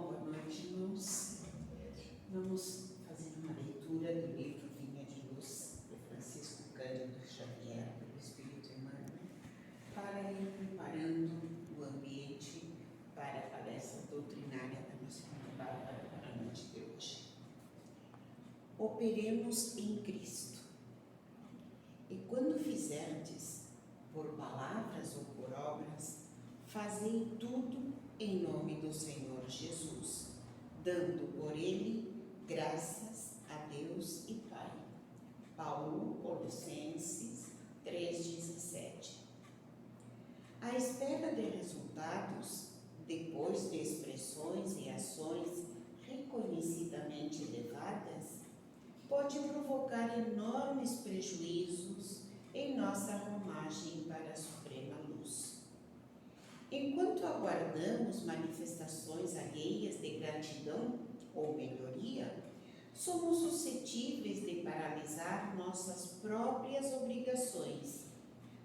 Boa noite, irmãos. Vamos fazer uma leitura do livro Vinha de Luz, de Francisco Cândido Xavier, pelo Espírito Emmanuel, para ir preparando o ambiente para a palestra doutrinária da nossa Bárbara para a noite de hoje. Operemos em Cristo. E quando fizerdes, por palavras ou por obras, fazei tudo em nome do Senhor Jesus, dando por Ele graças a Deus e Pai. Paulo, Colossenses 3,17. À espera de resultados, depois de expressões e ações reconhecidamente elevadas, pode provocar enormes prejuízos em nossa romagem para a suprema luz. Enquanto aguardamos manifestações alheias de gratidão ou melhoria, somos suscetíveis de paralisar nossas próprias obrigações,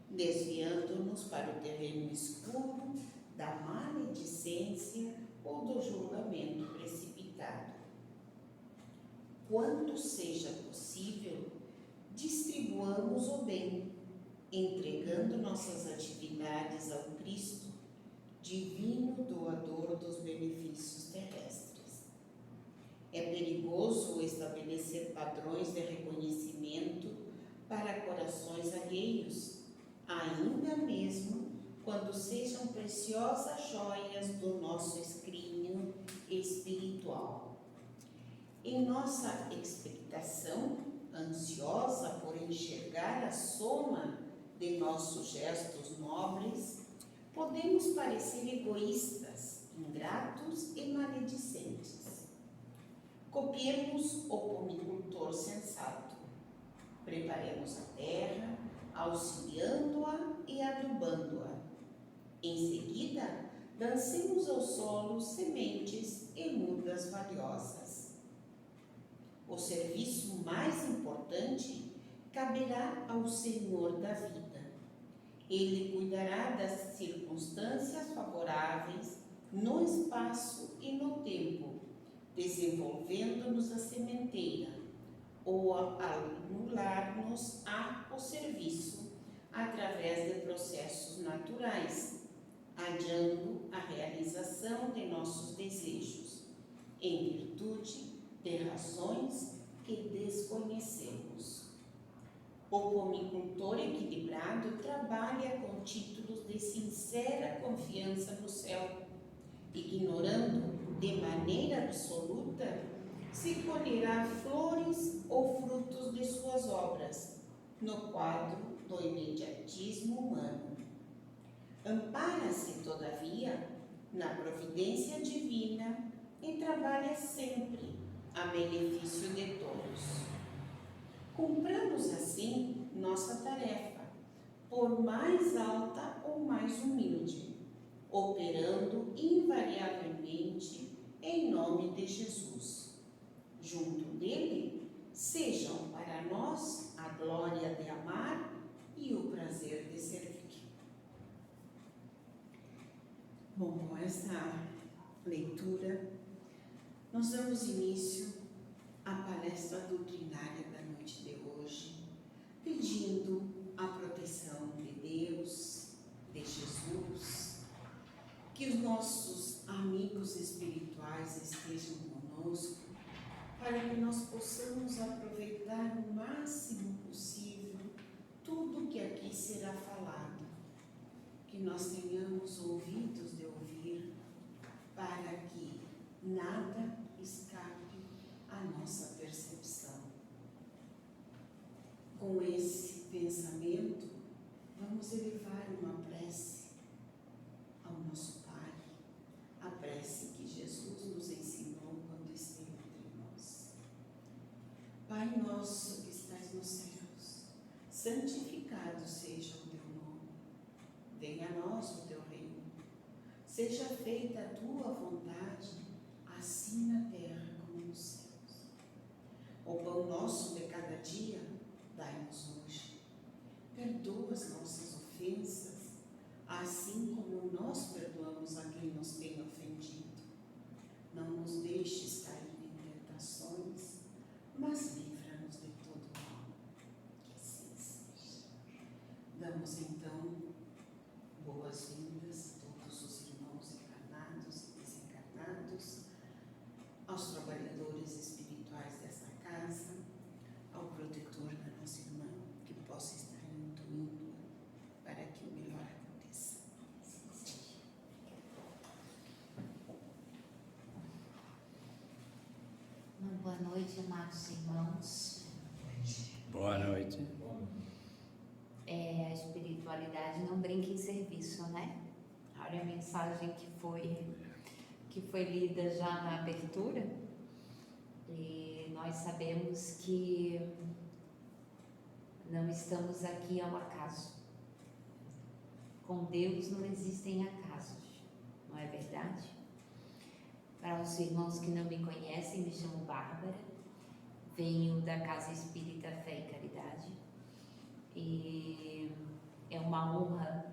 desviando-nos para o terreno escuro da maledicência ou do julgamento precipitado. Quanto seja possível, distribuamos o bem, entregando nossas atividades ao Cristo, divino doador dos benefícios terrestres. É perigoso estabelecer padrões de reconhecimento para corações alheios, ainda mesmo quando sejam preciosas joias do nosso escrínio espiritual. Em nossa expectação, ansiosa por enxergar a soma de nossos gestos nobres, podemos parecer egoístas, ingratos e maledicentes. Copiemos o pomicultor sensato. Preparemos a terra, auxiliando-a e adubando-a. Em seguida, lancemos ao solo sementes e mudas valiosas. O serviço mais importante caberá ao Senhor da vida. Ele cuidará das circunstâncias favoráveis no espaço e no tempo, desenvolvendo-nos a sementeira, ou anular-nos o serviço através de processos naturais, adiando a realização de nossos desejos, em virtude de razões que desconhecemos. O pomicultor equilibrado trabalha com títulos de sincera confiança no céu, ignorando de maneira absoluta se colherá flores ou frutos de suas obras, no quadro do imediatismo humano. Ampara-se, todavia, na providência divina e trabalha sempre a benefício de todos. Cumpramos assim nossa tarefa, por mais alta ou mais humilde, operando invariavelmente em nome de Jesus. Junto dele, sejam para nós a glória de amar e o prazer de servir. Bom, com esta leitura, nós damos início à palestra doutrinária da noite de hoje, pedindo a proteção de Deus, de Jesus, que os nossos amigos espirituais estejam conosco, para que nós possamos aproveitar o máximo possível tudo que aqui será falado, que nós tenhamos ouvidos de ouvir, para que nada escape à nossa percepção. Com esse pensamento, vamos elevar uma prece ao nosso Pai, a prece que Jesus nos ensinou quando esteve entre nós. Pai nosso que estás nos céus, santificado seja o teu nome. Venha a nós o teu reino. Seja feita a tua vontade, assim na terra como nos céus. O pão nosso de cada dia, dai-nos hoje. Perdoa as nossas ofensas, assim como nós perdoamos a quem nos tem ofendido. Não Boa noite, amados irmãos. Boa noite. A espiritualidade não brinca em serviço, né? Olha a mensagem que foi lida já na abertura. E nós sabemos que não estamos aqui ao acaso. Com Deus não existem acasos, não é verdade? Para os irmãos que não me conhecem, me chamo Bárbara, venho da Casa Espírita Fé e Caridade e é uma honra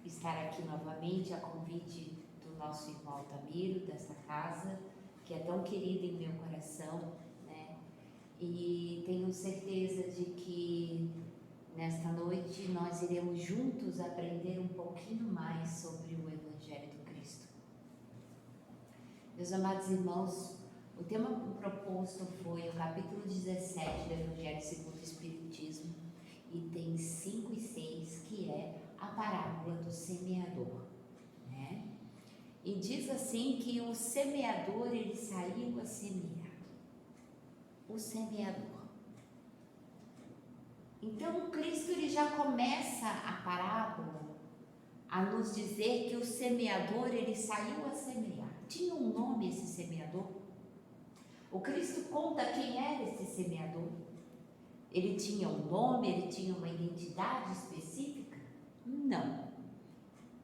estar aqui novamente a convite do nosso irmão Altamiro, dessa casa, que é tão querida em meu coração, né? E tenho certeza de que nesta noite nós iremos juntos aprender um pouquinho mais sobre o Evangelho do Cristo. Meus amados irmãos, o tema proposto foi o capítulo 17 do Evangelho segundo o Espiritismo, itens 5 e 6, que é a parábola do semeador, né? E diz assim que o semeador, ele saiu a semear. O semeador. Então, o Cristo, ele já começa a parábola a nos dizer que o semeador, ele saiu a semear. Tinha um nome esse semeador? O Cristo conta quem era esse semeador. Ele tinha um nome, ele tinha uma identidade específica? Não.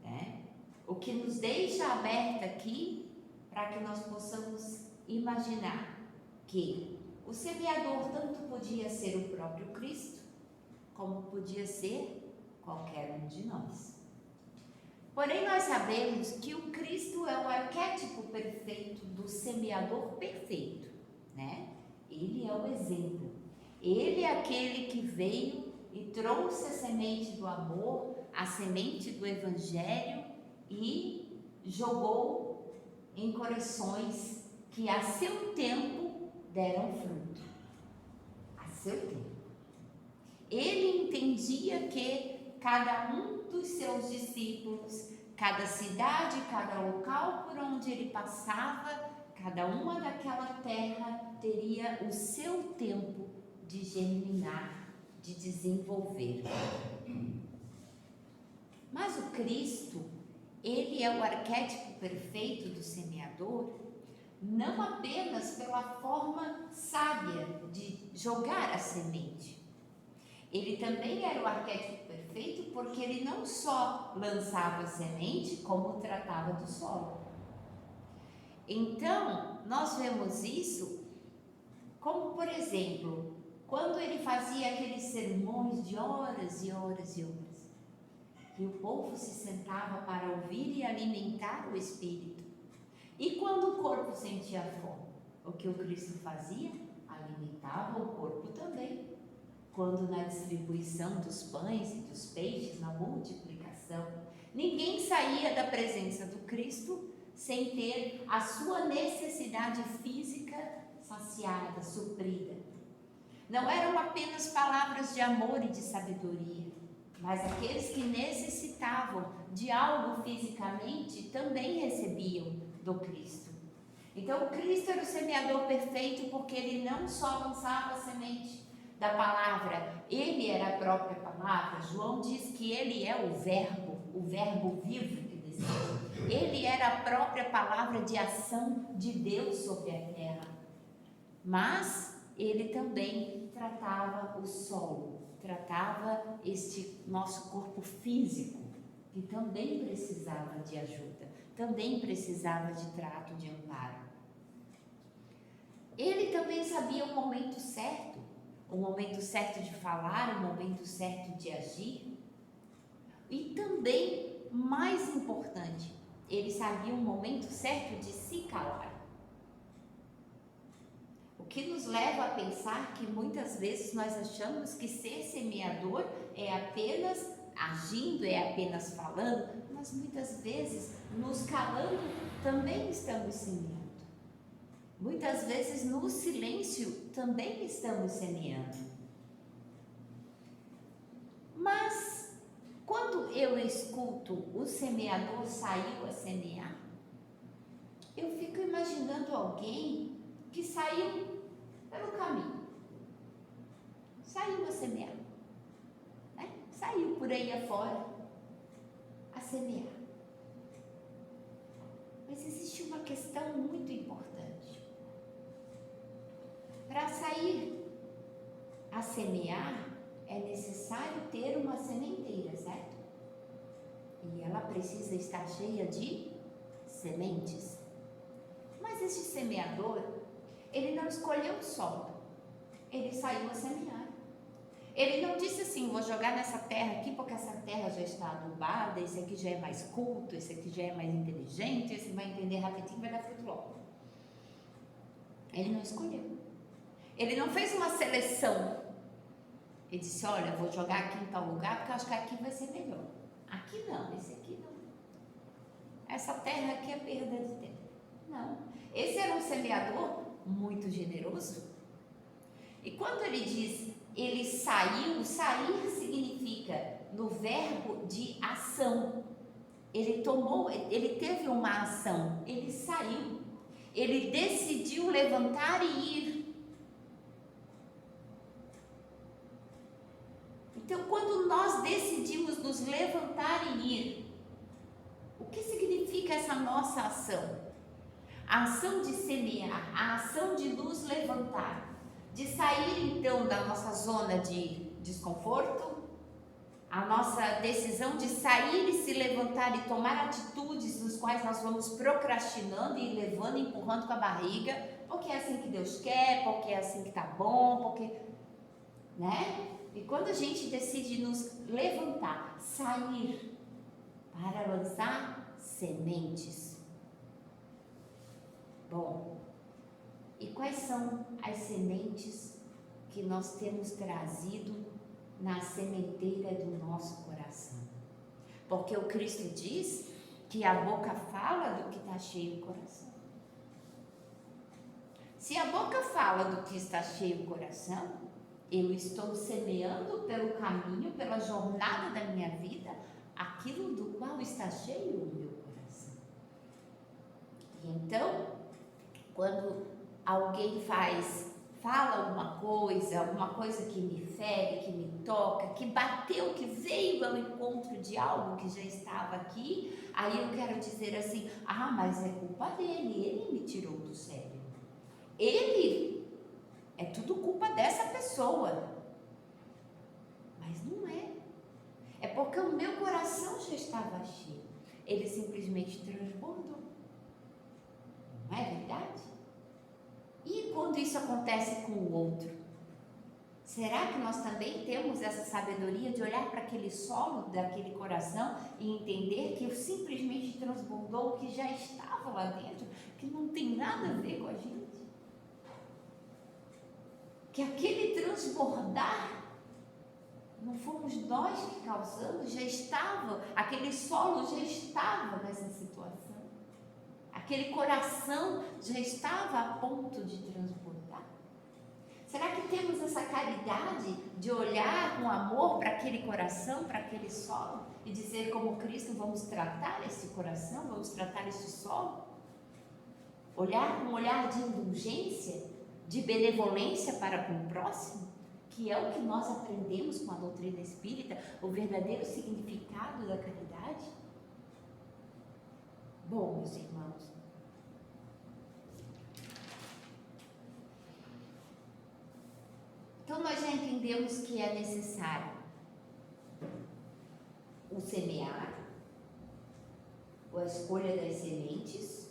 Né? O que nos deixa aberto aqui, para que nós possamos imaginar que o semeador tanto podia ser o próprio Cristo, como podia ser qualquer um de nós. Porém, nós sabemos que o Cristo é o arquétipo perfeito do semeador perfeito, né? Ele é o exemplo. Ele é aquele que veio e trouxe a semente do amor, a semente do Evangelho e jogou em corações que a seu tempo deram fruto. A seu tempo. Ele entendia que cada um dos seus discípulos, cada cidade, cada local por onde ele passava, cada uma daquela terra teria o seu tempo de germinar, de desenvolver. Mas o Cristo, ele é o arquétipo perfeito do semeador, não apenas pela forma sábia de jogar a semente. Ele também era o arquétipo perfeito porque ele não só lançava a semente, como tratava do solo. Então, nós vemos isso como, por exemplo, quando ele fazia aqueles sermões de horas e horas e horas, e o povo se sentava para ouvir e alimentar o espírito. E quando o corpo sentia fome, o que o Cristo fazia? Alimentava o corpo também. Quando na distribuição dos pães e dos peixes, na multiplicação, ninguém saía da presença do Cristo sem ter a sua necessidade física saciada, suprida. Não eram apenas palavras de amor e de sabedoria, mas aqueles que necessitavam de algo fisicamente também recebiam do Cristo. Então, o Cristo era o semeador perfeito porque ele não só lançava a semente da palavra, ele era a própria palavra. João diz que ele é o verbo vivo que desceu. Ele era a própria palavra de ação de Deus sobre a terra. Mas ele também tratava o solo, tratava este nosso corpo físico, que também precisava de ajuda, também precisava de trato, de amparo. Ele também sabia o momento certo de falar, o momento certo de agir. E também, mais importante, ele sabia o momento certo de se calar. O que nos leva a pensar que muitas vezes nós achamos que ser semeador é apenas agindo, é apenas falando, mas muitas vezes nos calando também estamos semeando. Muitas vezes no silêncio também estamos semeando. Mas quando eu escuto o semeador saiu a semear, eu fico imaginando alguém que saiu pelo caminho. Saiu a semear. Né? Saiu por aí afora a semear. Mas existe uma questão muito importante. Para sair a semear, é necessário ter uma sementeira, certo? E ela precisa estar cheia de sementes. Mas este semeador, ele não escolheu o solo, ele saiu a semear. Ele não disse assim, vou jogar nessa terra aqui porque essa terra já está adubada, esse aqui já é mais culto, esse aqui já é mais inteligente, esse vai entender rapidinho e vai dar fruto logo. Ele não escolheu. Ele não fez uma seleção. Ele disse, olha, vou jogar aqui em tal lugar porque eu acho que aqui vai ser melhor. Aqui não, esse aqui não. Essa terra aqui é perda de tempo. Não. Esse era um semeador muito generoso. E quando ele diz, ele saiu, sair significa no verbo de ação. Ele teve uma ação, ele saiu. Ele decidiu levantar e ir. Então, quando nós decidimos nos levantar e ir, o que significa essa nossa ação? A ação de semear, a ação de nos levantar, de sair então da nossa zona de desconforto, a nossa decisão de sair e se levantar e tomar atitudes nos quais nós vamos procrastinando e levando, empurrando com a barriga, porque é assim que Deus quer, porque é assim que tá bom, porque, né? E quando a gente decide nos levantar, sair para lançar sementes. Bom, e quais são as sementes que nós temos trazido na sementeira do nosso coração? Porque o Cristo diz que a boca fala do que está cheio o coração. Se a boca fala do que está cheio o coração, eu estou semeando pelo caminho, pela jornada da minha vida, aquilo do qual está cheio o meu coração. E então, quando alguém fala alguma coisa que me fere, que me toca, que bateu, que veio ao encontro de algo que já estava aqui, aí eu quero dizer assim, mas é culpa dele, ele me tirou do sério. É tudo culpa dessa pessoa. Mas não é. É porque o meu coração já estava cheio. Ele simplesmente transbordou. Não é verdade? E quando isso acontece com o outro? Será que nós também temos essa sabedoria de olhar para aquele solo daquele coração e entender que simplesmente transbordou o que já estava lá dentro, que não tem nada a ver com a gente? Que aquele transbordar não fomos nós que causamos, já estava, aquele solo já estava nessa situação. Aquele coração já estava a ponto de transbordar. Será que temos essa caridade de olhar com amor para aquele coração, para aquele solo e dizer como Cristo, vamos tratar esse coração, vamos tratar esse solo? Olhar com um olhar de indulgência, de benevolência para com o próximo, que é o que nós aprendemos com a doutrina espírita, o verdadeiro significado da caridade? Bom, meus irmãos, então nós já entendemos que é necessário o semear, a escolha das sementes.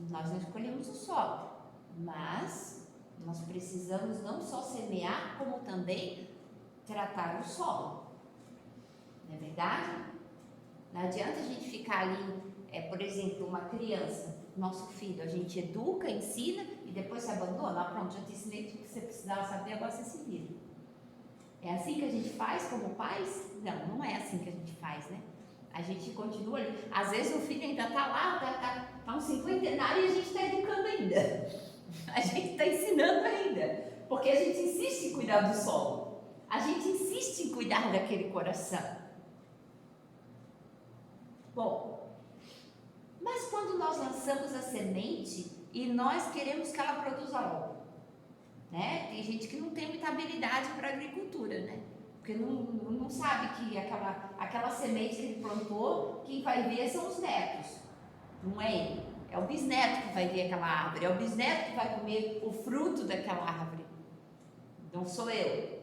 Nós não escolhemos o solo, mas nós precisamos não só semear, como também tratar o solo. Não é verdade? Não adianta a gente ficar ali, por exemplo, uma criança, nosso filho, a gente educa, ensina e depois se abandona. Pronto, já te ensinei tudo que você precisava saber, agora você se vira. É assim que a gente faz como pais? Não, não é assim que a gente faz, né? A gente continua ali. Às vezes o filho ainda está lá, está um cinquentenário e a gente está educando ainda. A gente está ensinando ainda. Porque a gente insiste em cuidar do solo. A gente insiste em cuidar daquele coração. Bom, mas Mas quando nós lançamos a semente e nós queremos que ela produza logo, né? Tem gente que não tem muita habilidade para agricultura, né? Porque não sabe que aquela semente que ele plantou, quem vai ver são os netos, não é ele. É o bisneto que vai ver aquela árvore, é o bisneto que vai comer o fruto daquela árvore. Não sou eu,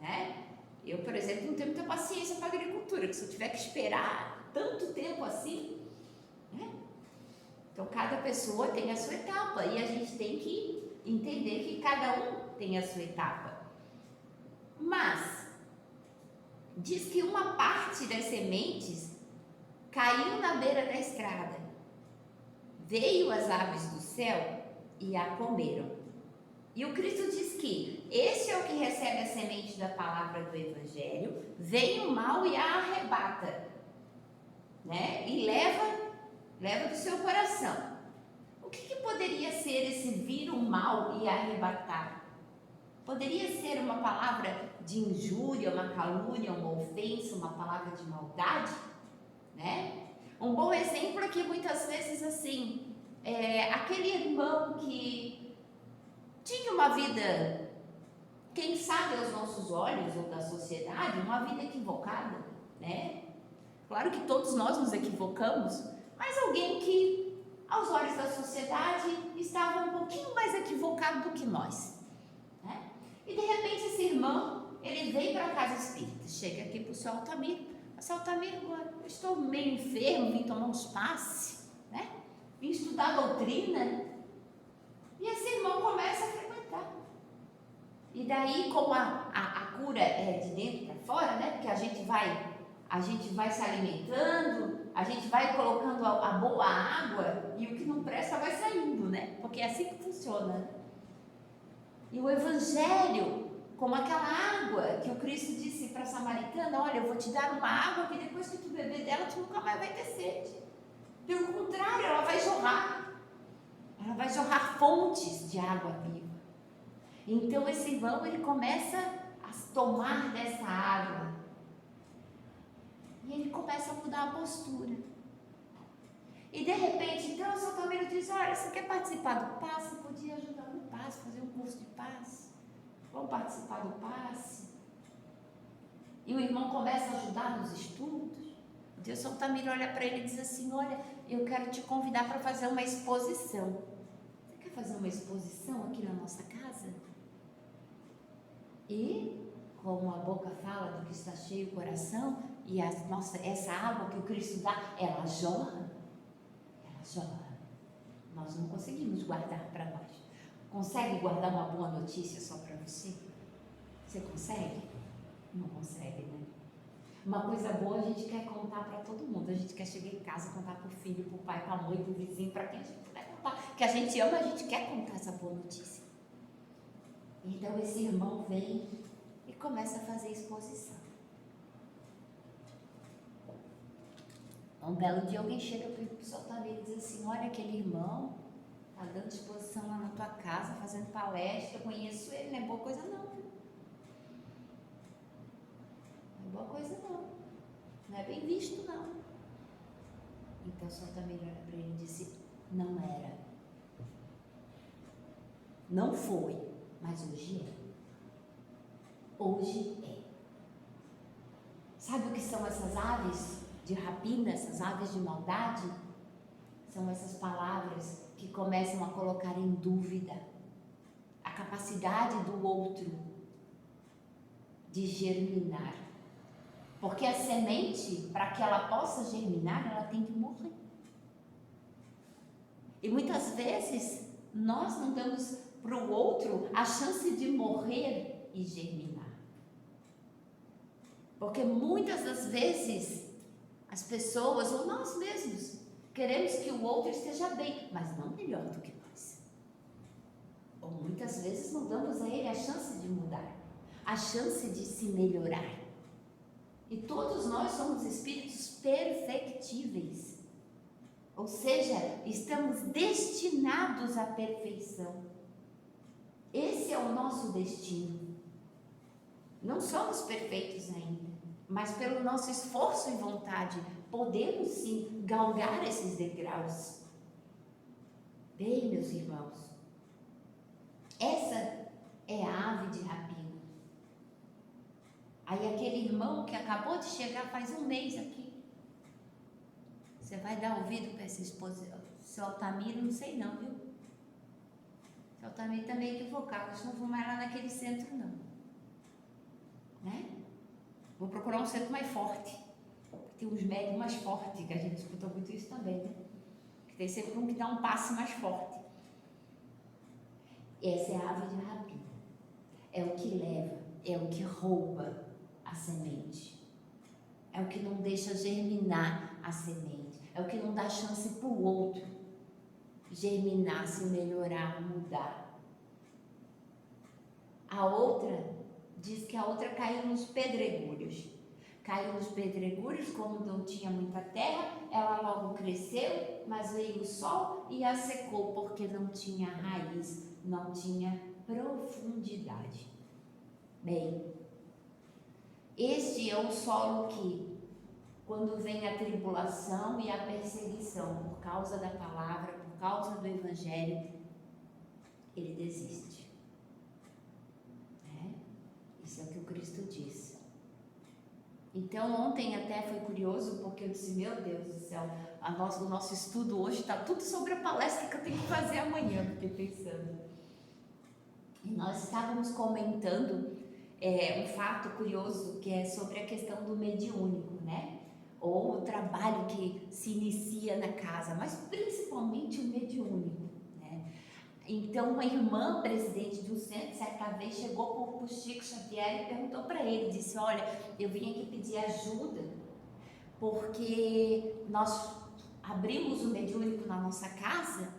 né? Eu, por exemplo, não tenho muita paciência para a agricultura, que se eu tiver que esperar tanto tempo assim, né? Então, cada pessoa tem a sua etapa e a gente tem que entender que cada um tem a sua etapa. Mas, diz que uma parte das sementes caiu na beira da estrada. Veio as aves do céu e a comeram. E o Cristo diz que este é o que recebe a semente da palavra do Evangelho, vem o mal e a arrebata, né? E leva do seu coração. O que poderia ser esse vir o mal e arrebatar? Poderia ser uma palavra de injúria, uma calúnia, uma ofensa, uma palavra de maldade, né? Um bom exemplo é que muitas vezes assim, aquele irmão que tinha uma vida, quem sabe aos nossos olhos ou da sociedade, uma vida equivocada, né? Claro que todos nós nos equivocamos, mas alguém que aos olhos da sociedade estava um pouquinho mais equivocado do que nós, né? E de repente esse irmão, ele vem para a casa espírita, chega aqui para o seu Altamiro. Seu Altamiro, eu estou meio enfermo, vim tomar uns passes, né? Vim estudar doutrina. E esse irmão começa a frequentar. E daí, como a cura é de dentro para fora, né? Porque a gente vai se alimentando, a gente vai colocando a boa água e o que não presta vai saindo, né? Porque é assim que funciona. E o Evangelho, como aquela água que o Cristo disse para a samaritana, olha, eu vou te dar uma água que depois que tu beber dela, tu nunca mais vai ter sede. Pelo contrário, ela vai jorrar. Ela vai jorrar fontes de água viva. Então esse irmão, ele começa a tomar dessa água. E ele começa a mudar a postura. E de repente, então o São Altamiro diz, olha, você quer participar do passe? Você podia ajudar no passe, fazer um curso de passe. Vamos participar do passe. E o irmão começa a ajudar nos estudos. O Deus São Altamiro olha para ele e diz assim, olha, eu quero te convidar para fazer uma exposição. Você quer fazer uma exposição aqui na nossa casa? E, como a boca fala do que está cheio o coração, e essa água que o Cristo dá, ela jorra. Ela jorra. Nós não conseguimos guardar para nós. Consegue guardar uma boa notícia só para você? Você consegue? Não consegue, né? Uma coisa boa a gente quer contar para todo mundo. A gente quer chegar em casa, contar para o filho, para o pai, para a mãe, para o vizinho, para quem a gente puder contar. Que a gente ama, a gente quer contar essa boa notícia. Então esse irmão vem e começa a fazer exposição. Um belo dia alguém chega para o São Altamiro e diz assim, olha, aquele irmão está dando exposição lá na tua casa, fazendo palestra, eu conheço ele, não é boa coisa não. Não é boa coisa não. Não é bem visto não. Então o São Altamiro olha para ele e disse, não era. Não foi, mas hoje é. Hoje é. Sabe o que são essas aves de rapina, essas aves de maldade? São essas palavras que começam a colocar em dúvida a capacidade do outro de germinar. Porque a semente, para que ela possa germinar, ela tem que morrer. E muitas vezes nós não damos para o outro a chance de morrer e germinar. Porque muitas das vezes as pessoas, ou nós mesmos, queremos que o outro esteja bem, mas não melhor do que nós. Ou muitas vezes não damos a ele a chance de mudar, a chance de se melhorar. E todos nós somos espíritos perfectíveis. Ou seja, estamos destinados à perfeição. Esse é o nosso destino. Não somos perfeitos ainda, mas pelo nosso esforço e vontade podemos sim galgar esses degraus. Bem, meus irmãos, essa é a ave de rapina. Aí aquele irmão que acabou de chegar faz um mês aqui, você vai dar ouvido para essa esposa? Seu Altamiro, não sei não, viu? Seu Altamiro está meio equivocado, acho que não vou mais lá naquele centro não, né? Vou procurar um centro mais forte, tem uns médios mais fortes, que a gente escuta muito isso também, né? Que tem sempre um que dá um passe mais forte. Essa é a ave de rapina, é o que leva, é o que rouba a semente, é o que não deixa germinar a semente, é o que não dá chance para o outro germinar, se melhorar, mudar. A outra diz que a outra caiu nos pedregulhos. Caiu nos pedregulhos, como não tinha muita terra, ela logo cresceu, mas veio o sol e a secou, porque não tinha raiz, não tinha profundidade. Bem, este é o solo que, quando vem a tribulação e a perseguição por causa da palavra, por causa do evangelho, ele desiste. Isso é o que o Cristo disse. Então ontem até foi curioso, porque eu disse, meu Deus do céu, o nosso estudo hoje está tudo sobre a palestra que eu tenho que fazer amanhã, fiquei pensando. E nós estávamos comentando um fato curioso, que é sobre a questão do mediúnico, né? Ou o trabalho que se inicia na casa, mas principalmente o mediúnico, né? Então, uma irmã, presidente do centro, certa vez chegou para o Chico Xavier e perguntou para ele, disse, olha, eu vim aqui pedir ajuda, porque nós abrimos o mediúnico na nossa casa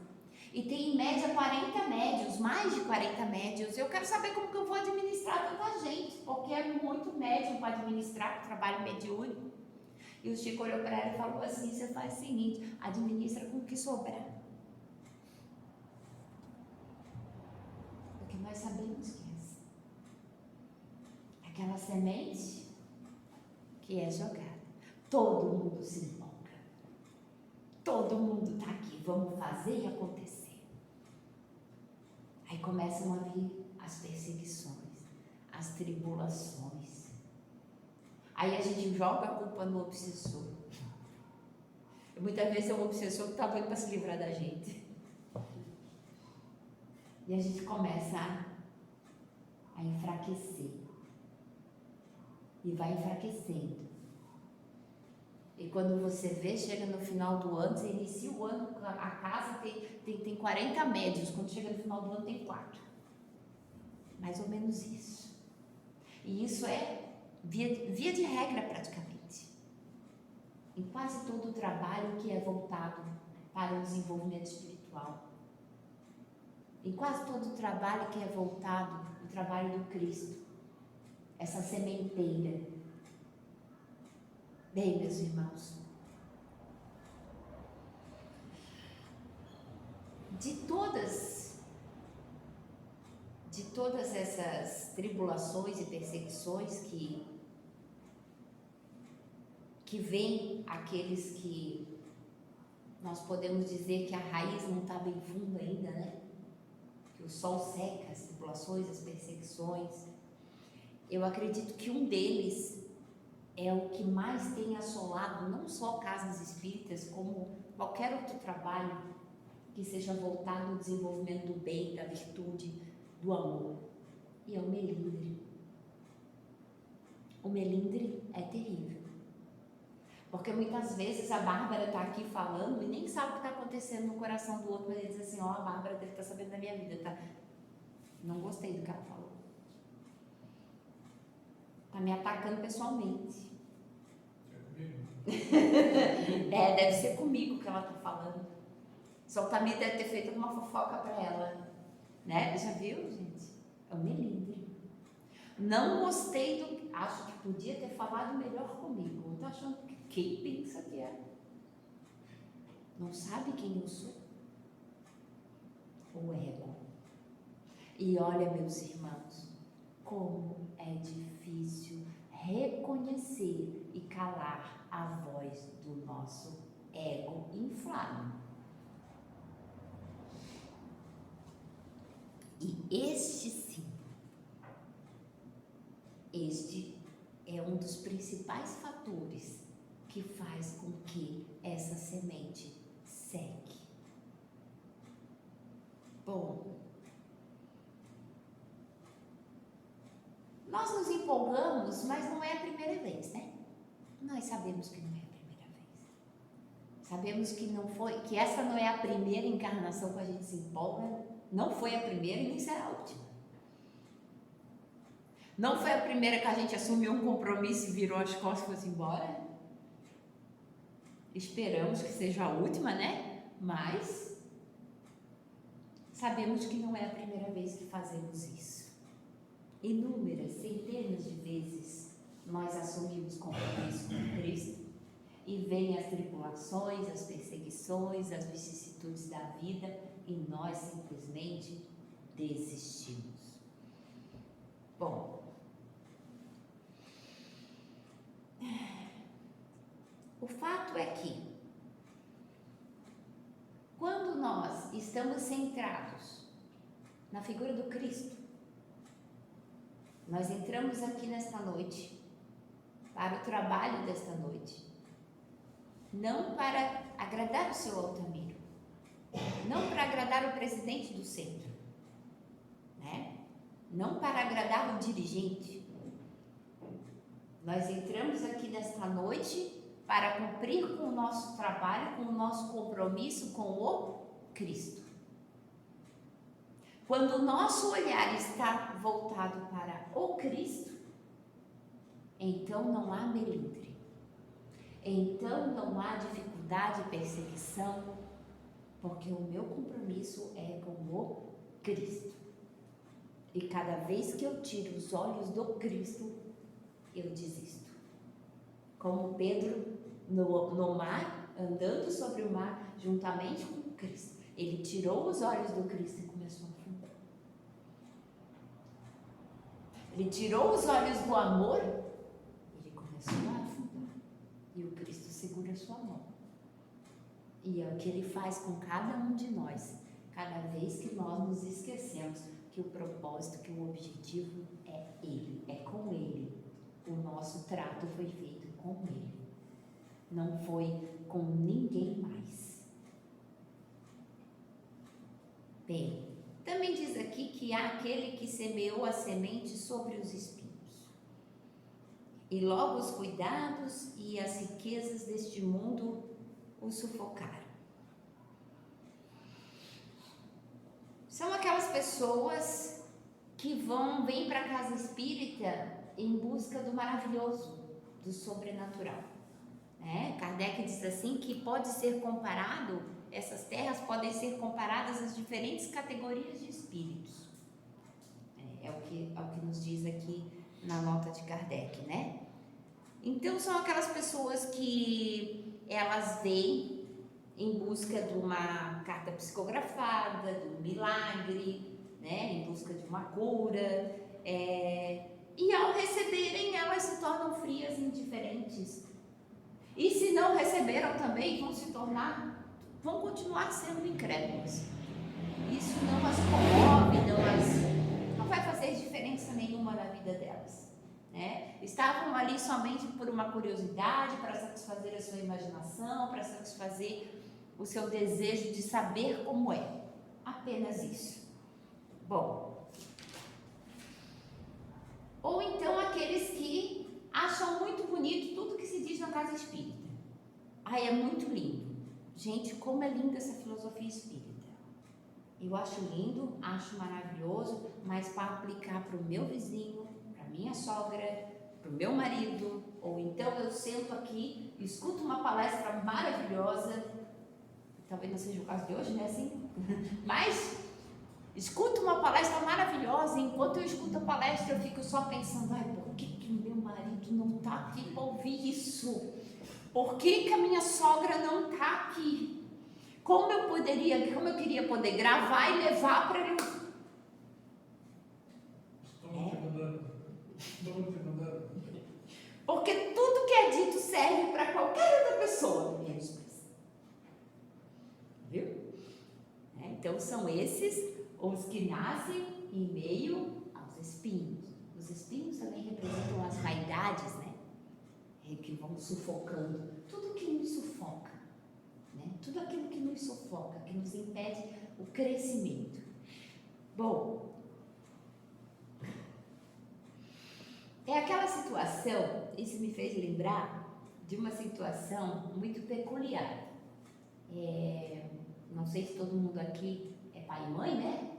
e tem em média 40 médios, mais de 40 médios. Eu quero saber como que eu vou administrar tanta gente, porque é muito médium para administrar o trabalho mediúnico. E o Chico olhou para ela e falou assim, você faz o seguinte, administra com o que sobrar. Porque nós sabemos que é assim. Aquela semente que é jogada, todo mundo se empolga. Todo mundo está aqui, vamos fazer acontecer. Aí começam a vir as perseguições, as tribulações. Aí a gente joga a culpa no obsessor. Muitas vezes é o obsessor que está doido para se livrar da gente. E a gente começa a enfraquecer. E vai enfraquecendo. E quando você vê, chega no final do ano, você inicia o ano, a casa tem 40 médios, quando chega no final do ano tem 4. Mais ou menos isso. E isso é via de regra praticamente. Em quase todo o trabalho que é voltado para o desenvolvimento espiritual. Em quase todo o trabalho que é voltado, o trabalho do Cristo. Essa sementeira. Bem, meus irmãos, de todas essas tribulações e perseguições que vêm aqueles que nós podemos dizer que a raiz não está bem funda ainda, né? Que o sol seca as tribulações, as perseguições. Eu acredito que um deles é o que mais tem assolado não só casas espíritas, como qualquer outro trabalho que seja voltado ao desenvolvimento do bem, da virtude, do amor. E é o melindre. O melindre é terrível. Porque muitas vezes a Bárbara está aqui falando e nem sabe o que está acontecendo no coração do outro, mas ele diz assim, ó, a Bárbara deve estar sabendo da minha vida, tá? Não gostei do que ela falou. Está me atacando pessoalmente. Deve ser comigo que ela está falando. Só também deve ter feito alguma fofoca para ela, né? Já viu, gente? É o melindre. Não gostei do... Acho que podia ter falado melhor comigo. Estou achando que quem pensa que é? Não sabe quem eu sou? O ego. E olha, meus irmãos, como é difícil reconhecer e calar a voz do nosso ego inflado. E este é um dos principais fatores que faz com que essa semente seque. Bom, nós nos empolgamos, mas não é a primeira vez, né? Nós sabemos que não é a primeira vez. Sabemos que não foi, que essa não é a primeira encarnação que a gente se empolga, não foi a primeira e nem será a última. Não foi a primeira que a gente assumiu um compromisso e virou as costas e foi embora. Esperamos que seja a última, né? Mas sabemos que não é a primeira vez que fazemos isso. Inúmeras, centenas de vezes nós assumimos compromisso com Cristo e vêm as tribulações, as perseguições, as vicissitudes da vida e nós simplesmente desistimos. Bom, o fato é que quando nós estamos centrados na figura do Cristo, nós entramos aqui nesta noite para o trabalho desta noite, não para agradar o seu Altamiro, não para agradar o presidente do centro, né? Não para agradar o dirigente. Nós entramos aqui nesta noite para cumprir com o nosso trabalho, com o nosso compromisso com o Cristo. Quando o nosso olhar está voltado para o Cristo, então não há melindre, então não há dificuldade e perseguição, porque o meu compromisso é com o Cristo. E cada vez que eu tiro os olhos do Cristo, eu desisto. Como Pedro no mar, andando sobre o mar, juntamente com o Cristo. Ele tirou os olhos do Cristo e começou a afundar. Ele tirou os olhos do amor, ele começou a afundar. E o Cristo segura a sua mão. E é o que ele faz com cada um de nós, cada vez que nós nos esquecemos que o propósito, que o objetivo é ele, é com ele. O nosso trato foi feito com ele, não foi com ninguém mais. Bem, também diz aqui que há aquele que semeou a semente sobre os espinhos, e logo os cuidados e as riquezas deste mundo o sufocaram. São aquelas pessoas que vêm para a casa espírita em busca do maravilhoso, do sobrenatural, né? Kardec diz assim que pode ser comparado, essas terras podem ser comparadas às diferentes categorias de espíritos. É o que nos diz aqui na nota de Kardec, né? Então são aquelas pessoas que elas vêm em busca de uma carta psicografada, de um milagre, né? Em busca de uma cura, e ao receberem elas se tornam frias e indiferentes. E se não receberam também vão continuar sendo incrédulas. Isso não as comove, não vai fazer diferença nenhuma na vida delas, né? Estavam ali somente por uma curiosidade, para satisfazer a sua imaginação, para satisfazer o seu desejo de saber como é. Apenas isso. Bom, ou então aqueles que acham muito bonito tudo que se diz na casa espírita. Ai, é muito lindo. Gente, como é linda essa filosofia espírita. Eu acho lindo, acho maravilhoso, mas para aplicar para o meu vizinho, para minha sogra, para o meu marido, ou então eu sento aqui, escuto uma palestra maravilhosa, talvez não seja o caso de hoje, né, assim, mas escuto uma palestra maravilhosa, e enquanto eu escuto a palestra eu fico só pensando, ai, por que meu marido não está aqui para ouvir isso? Por que a minha sogra não está aqui? Como eu queria poder gravar e levar para ele. Porque tudo que é dito serve para qualquer outra pessoa, menos para si. Viu? Então são esses os que nascem em meio aos espinhos. Os espinhos também representam as vaidades, né? Que vão sufocando. Tudo que nos sufoca, né? Tudo aquilo que nos sufoca, que nos impede o crescimento. Bom, é aquela situação, isso me fez lembrar de uma situação muito peculiar. Não sei se todo mundo aqui é pai e mãe, né?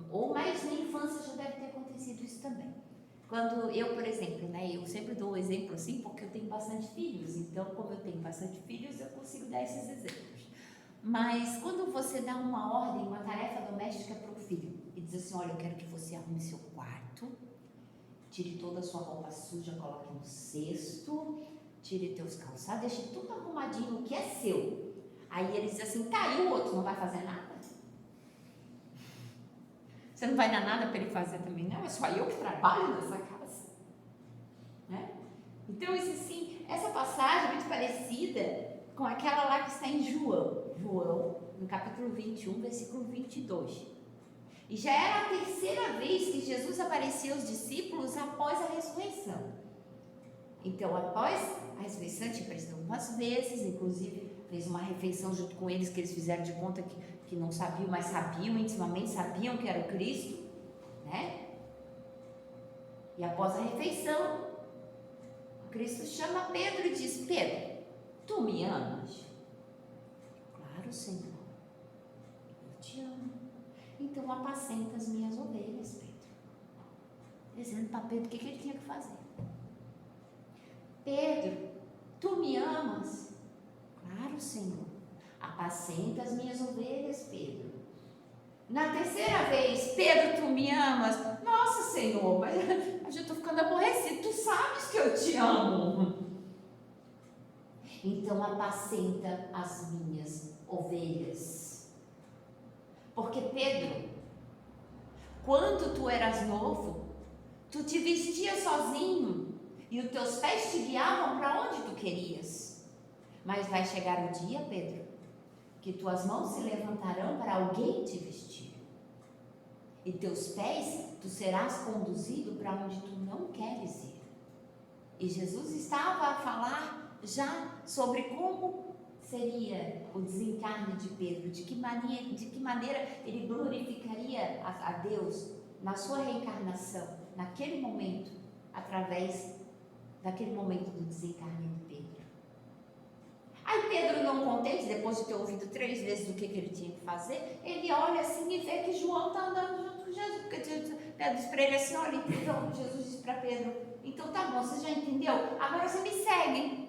Ou mais na infância já deve ter acontecido isso também. Quando eu, por exemplo, né? Eu sempre dou um exemplo assim, porque eu tenho bastante filhos. Então, como eu tenho bastante filhos, eu consigo dar esses exemplos. Mas quando você dá uma ordem, uma tarefa doméstica para o filho e diz assim, olha, eu quero que você arrume seu quarto, tire toda a sua roupa suja, coloque no cesto, tire teus calçados, deixe tudo arrumadinho, o que é seu. Aí ele diz assim, tá, e o outro não vai fazer nada? Você não vai dar nada para ele fazer também, não? É só eu que trabalho nessa casa. Né? Então, essa passagem é muito parecida com aquela lá que está em João, no capítulo 21, versículo 22. E já era a terceira vez que Jesus aparecia aos discípulos após a ressurreição. Então, após a ressurreição, te apareceu algumas vezes, inclusive fez uma refeição junto com eles, que eles fizeram de conta que não sabiam, mas sabiam, intimamente sabiam que era o Cristo, né? E após a refeição, o Cristo chama Pedro e diz, Pedro, tu me amas? Claro, Senhor, eu te amo. Então apacenta as minhas ovelhas, Pedro. Dizendo para Pedro o que ele tinha que fazer. Pedro, tu me amas? Claro, Senhor. Apacenta as minhas ovelhas, Pedro. Na terceira vez, Pedro, tu me amas? Nossa, Senhor, mas eu já estou ficando aborrecido. Tu sabes que eu te amo. Então apacenta as minhas ovelhas. Porque, Pedro, quando tu eras novo, tu te vestias sozinho e os teus pés te guiavam para onde tu querias. Mas vai chegar o dia, Pedro, que tuas mãos se levantarão para alguém te vestir. E teus pés, tu serás conduzido para onde tu não queres ir. E Jesus estava a falar já sobre como seria o desencarne de Pedro, de que maneira ele glorificaria a Deus na sua reencarnação, naquele momento, através daquele momento do desencarne de Pedro. Aí Pedro, não contente, depois de ter ouvido 3 vezes o que ele tinha que fazer, ele olha assim e vê que João está andando junto com Jesus. Porque Pedro diz para ele assim, olha, então Jesus disse para Pedro, então tá bom, você já entendeu? Agora você me segue.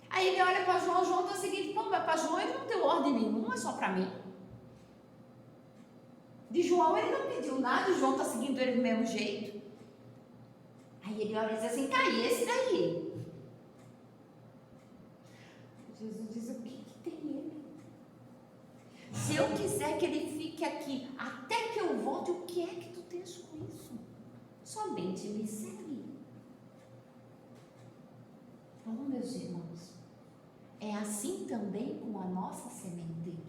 Aí ele olha para João, João está seguindo, pô, mas para João ele não deu ordem nenhuma, é só para mim. De João ele não pediu nada, João está seguindo ele do mesmo jeito. Aí ele olha e diz assim, tá, e esse daí? Jesus diz, o que tem ele? Se eu quiser que ele fique aqui até que eu volte, o que é que tu tens com isso? Somente me segue. Então, meus irmãos, é assim também com a nossa sementeira.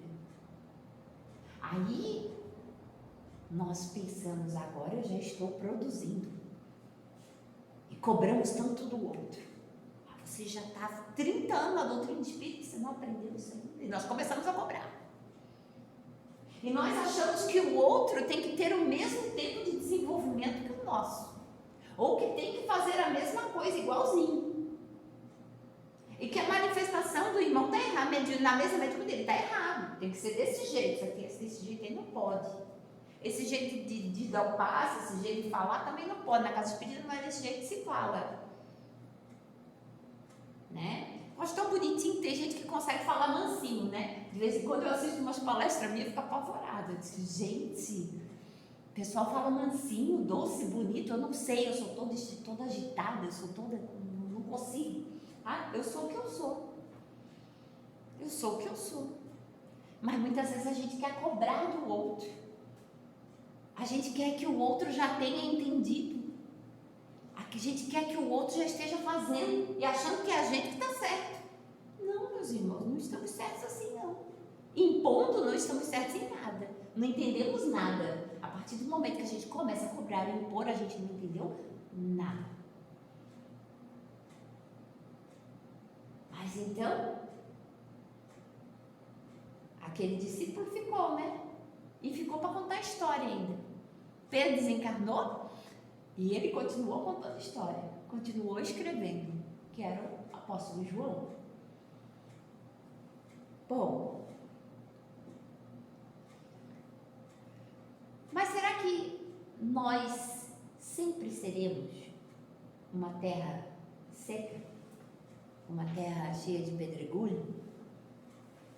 Aí, nós pensamos, agora eu já estou produzindo. E cobramos tanto do outro. Você já está há 30 anos na doutrina de espírito e você não aprendeu isso ainda. E nós começamos a cobrar. E nós achamos que o outro tem que ter o mesmo tempo de desenvolvimento que o nosso. Ou que tem que fazer a mesma coisa, igualzinho. E que a manifestação do irmão está errada, na mesma medida dele, está errado. Tem que ser desse jeito, você tem que ser desse jeito, ele não pode. Esse jeito de dar o passo, esse jeito de falar também não pode. Na casa espírita não é desse jeito que se fala. Né? Eu acho tão bonitinho, tem gente que consegue falar mansinho, né? De vez em quando eu assisto umas palestras minhas e fico apavorada. Eu digo, gente, o pessoal fala mansinho, doce, bonito, eu não sei, eu sou toda agitada, eu sou toda, não consigo. Ah, eu sou o que eu sou. Eu sou o que eu sou. Mas muitas vezes a gente quer cobrar do outro. A gente quer que o outro já tenha entendido que a gente quer que o outro já esteja fazendo e achando que é a gente que está certo. Não, meus irmãos, não estamos certos assim não. Impondo, não estamos certos em nada. Não entendemos nada. A partir do momento que a gente começa a cobrar e impor, a gente não entendeu nada. Mas então, aquele discípulo ficou, né? E ficou para contar a história ainda. Pedro desencarnou e ele continuou contando a história. Continuou escrevendo, que era o apóstolo João. Bom, mas será que nós sempre seremos uma terra seca? Uma terra cheia de pedregulho?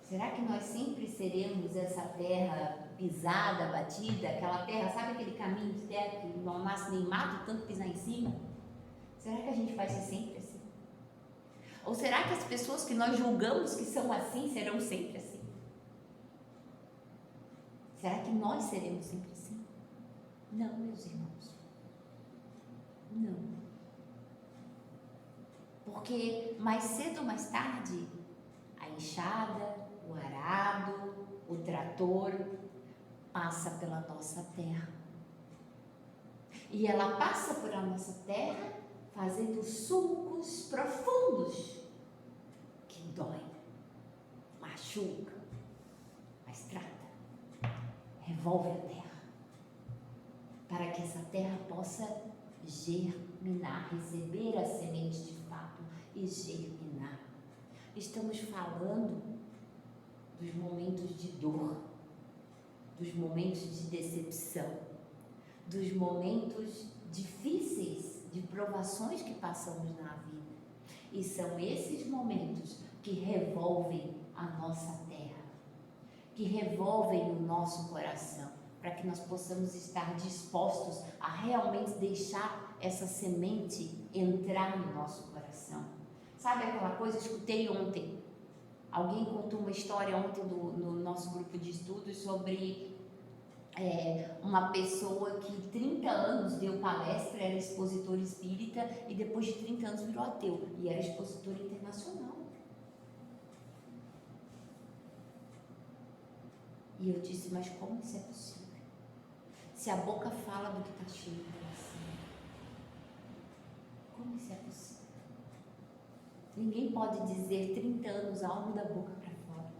Será que nós sempre seremos essa terra pisada, batida, aquela terra, sabe aquele caminho de terra que não nasce nem mato, tanto pisar em cima? Será que a gente vai ser sempre assim? Ou será que as pessoas que nós julgamos que são assim, serão sempre assim? Será que nós seremos sempre assim? Não, meus irmãos. Não. Porque mais cedo ou mais tarde, a enxada, o arado, o trator passa pela nossa terra. E ela passa por a nossa terra fazendo sulcos profundos que dói, machuca, mas trata, revolve a terra, para que essa terra possa germinar, receber a semente de fato e germinar. Estamos falando dos momentos de dor, dos momentos de decepção, dos momentos difíceis, de provações que passamos na vida. E são esses momentos que revolvem a nossa terra, que revolvem o nosso coração, para que nós possamos estar dispostos a realmente deixar essa semente entrar no nosso coração. Sabe aquela coisa, eu escutei ontem, alguém contou uma história ontem no nosso grupo de estudos sobre uma pessoa que 30 anos deu palestra, era expositor espírita e depois de 30 anos virou ateu e era expositor internacional. E eu disse, mas como isso é possível? Se a boca fala do que está cheio do coração, como isso é possível? Ninguém pode dizer 30 anos algo da boca para fora.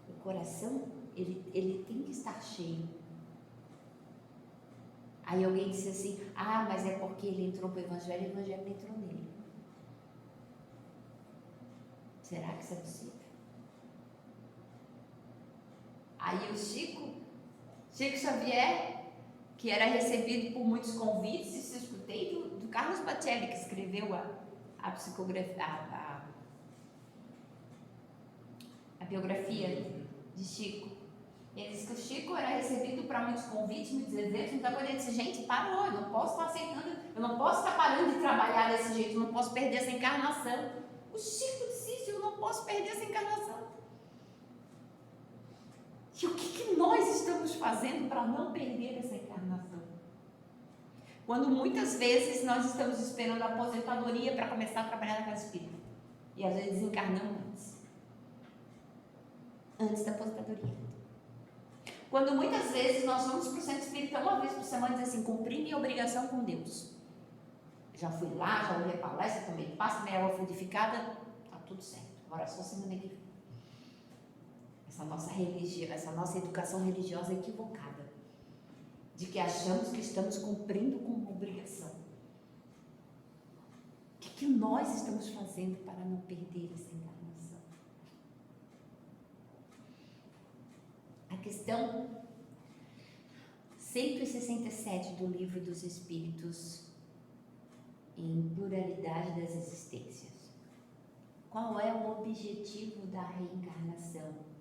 O coração, ele tem que estar cheio. Aí alguém disse assim, mas é porque ele entrou para o Evangelho e o Evangelho entrou nele. Será que isso é possível? Aí o Chico Xavier, que era recebido por muitos convites, isso eu escutei do Carlos Bacelli, que escreveu a psicografia, a biografia de Chico. Ele disse que o Chico era recebido para muitos convites, muitos eventos, muita coisa. Ele disse, gente, parou, eu não posso estar aceitando, eu não posso estar parando de trabalhar desse jeito, eu não posso perder essa encarnação. O Chico disse isso, eu não posso perder essa encarnação. E o que nós estamos fazendo para não perder essa encarnação? Quando muitas vezes nós estamos esperando a aposentadoria para começar a trabalhar na casa espírita. E às vezes desencarnamos antes da aposentadoria. Quando muitas vezes nós vamos para o centro espírita uma vez por semana e dizer assim, cumpri minha obrigação com Deus. Já fui lá, já ouvi a palestra, tomei passe, tomei água fluidificada, está tudo certo. Agora só semana que vem. Essa nossa educação religiosa é equivocada, de que achamos que estamos cumprindo com uma obrigação. O que nós estamos fazendo para não perder essa encarnação? A questão 167 do Livro dos Espíritos, em Pluralidade das Existências. Qual é o objetivo da reencarnação?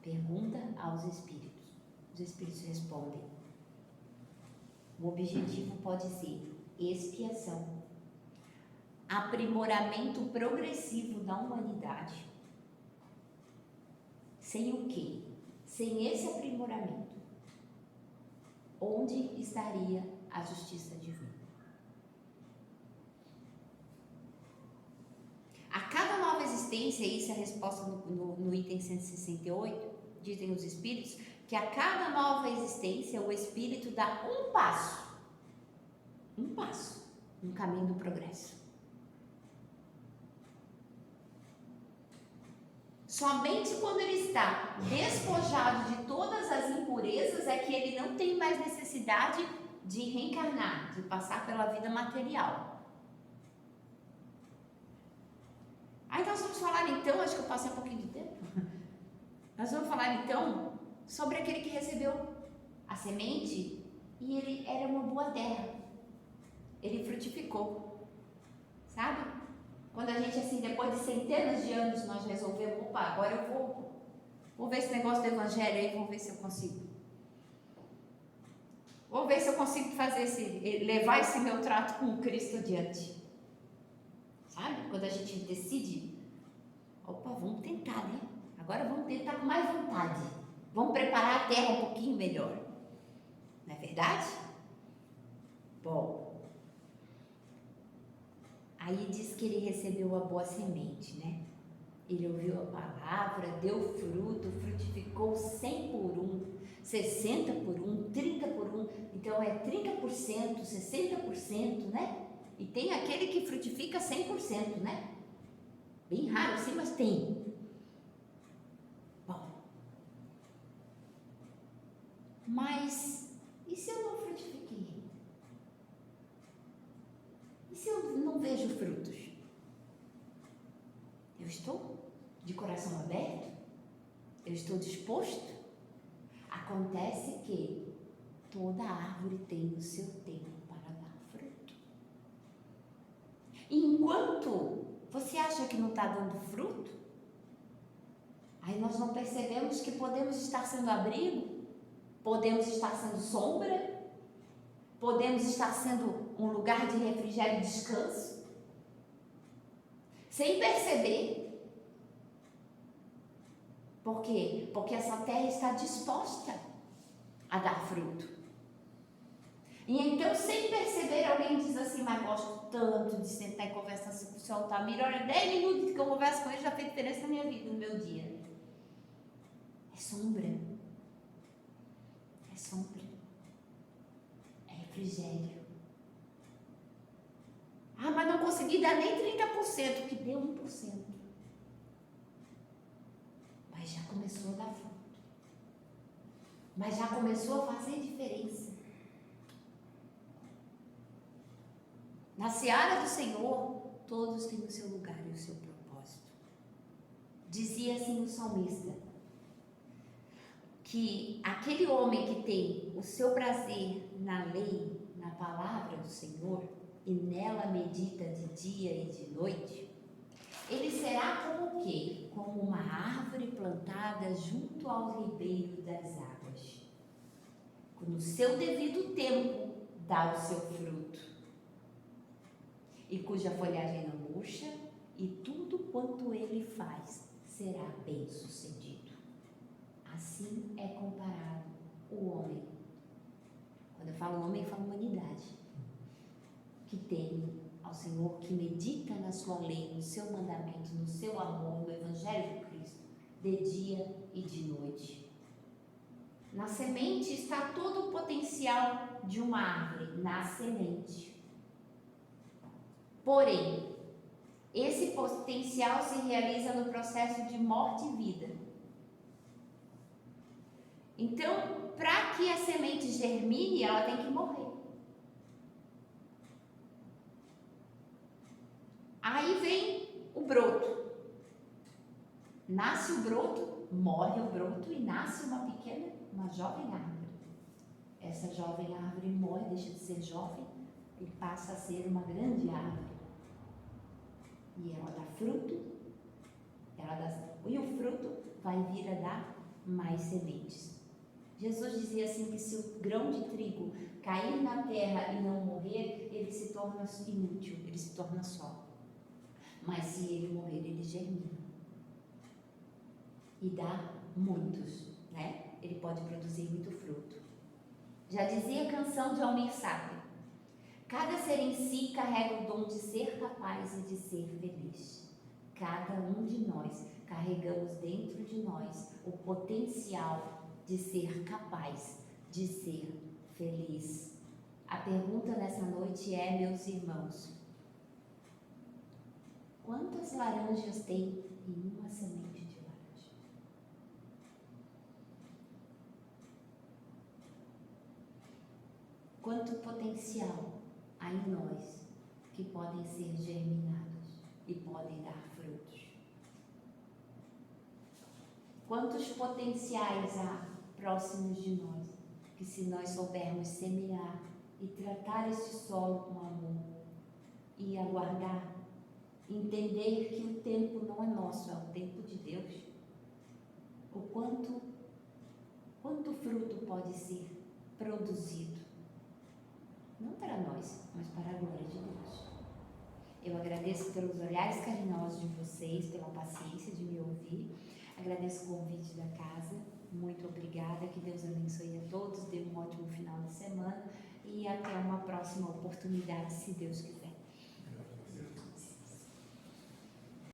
Pergunta aos espíritos. Os espíritos respondem. O objetivo pode ser expiação, aprimoramento progressivo da humanidade. Sem o quê? Sem esse aprimoramento, onde estaria a justiça divina? existência, isso é a resposta no item 168, dizem os espíritos, que a cada nova existência o espírito dá um passo no caminho do progresso. Somente quando ele está despojado de todas as impurezas é que ele não tem mais necessidade de reencarnar, de passar pela vida material. Aí nós vamos falar então, acho que eu passei um pouquinho de tempo, nós vamos falar então sobre aquele que recebeu a semente e ele era uma boa terra, ele frutificou, sabe? Quando a gente, assim, depois de centenas de anos, nós resolvemos, opa, agora eu vou ver esse negócio do evangelho aí, vou ver se eu consigo. Vou ver se eu consigo levar esse meu trato com o Cristo adiante. Sabe? Quando a gente decide, opa, vamos tentar, né? Agora vamos tentar com mais vontade. Vamos preparar a terra um pouquinho melhor. Não é verdade? Bom. Aí diz que ele recebeu a boa semente, né? Ele ouviu a palavra, deu fruto, frutificou 100 por 1, 60 por 1, 30 por 1. Então é 30%, 60%, né? E tem aquele que frutifica 100%, né? Bem raro assim, mas tem. Bom. Mas, e se eu não frutifiquei? E se eu não vejo frutos? Eu estou de coração aberto? Eu estou disposto? Acontece que toda árvore tem o seu tempo para dar fruto. E enquanto você acha que não está dando fruto, aí nós não percebemos que podemos estar sendo abrigo, podemos estar sendo sombra, podemos estar sendo um lugar de refrigério e descanso, sem perceber. Por quê? Porque essa terra está disposta a dar fruto. E então, sem perceber, alguém diz assim, mas gosto tanto de sentar e conversar com o Senhor Altamiro, olha, 10 minutos que eu converso com ele já fez diferença na minha vida, no meu dia. É sombra. É sombra. É refrigério. Ah, mas não consegui dar nem 30%, que deu 1%. Mas já começou a dar fruto. Mas já começou a fazer diferença. Na seara do Senhor, todos têm o seu lugar e o seu propósito. Dizia assim o salmista, que aquele homem que tem o seu prazer na lei, na palavra do Senhor, e nela medita de dia e de noite, ele será como o quê? Como uma árvore plantada junto ao ribeiro das águas. No seu devido tempo, dá o seu fruto. E cuja folhagem não murcha, e tudo quanto ele faz será bem sucedido. Assim é comparado o homem. Quando eu falo homem, eu falo humanidade. Que teme ao Senhor, que medita na sua lei, no seu mandamento, no seu amor, no Evangelho de Cristo, de dia e de noite. Na semente está todo o potencial de uma árvore, na semente. Porém, esse potencial se realiza no processo de morte e vida. Então, para que a semente germine, ela tem que morrer. Aí vem o broto. Nasce o broto, morre o broto e nasce uma jovem árvore. Essa jovem árvore morre, deixa de ser jovem e passa a ser uma grande árvore. E ela dá fruto, e o fruto vai vir a dar mais sementes. Jesus dizia assim que se o grão de trigo cair na terra e não morrer, ele se torna inútil, ele se torna só. Mas se ele morrer, ele germina. E dá muitos, né? Ele pode produzir muito fruto. Já dizia a canção de Almir Sater: cada ser em si carrega o dom de ser capaz e de ser feliz. Cada um de nós carregamos dentro de nós o potencial de ser capaz de ser feliz. A pergunta nessa noite é, meus irmãos, quantas laranjas tem em uma semente de laranja? Quanto potencial há em nós que podem ser germinados e podem dar frutos? Quantos potenciais há próximos de nós que, se nós soubermos semear e tratar esse solo com amor e aguardar, entender que o tempo não é nosso, é o tempo de Deus, o quanto fruto pode ser produzido, não para nós, mas para a glória de Deus. Eu agradeço pelos olhares carinhosos de vocês, pela paciência de me ouvir, agradeço o convite da casa, muito obrigada, que Deus abençoe a todos, dê um ótimo final de semana e até uma próxima oportunidade, se Deus quiser.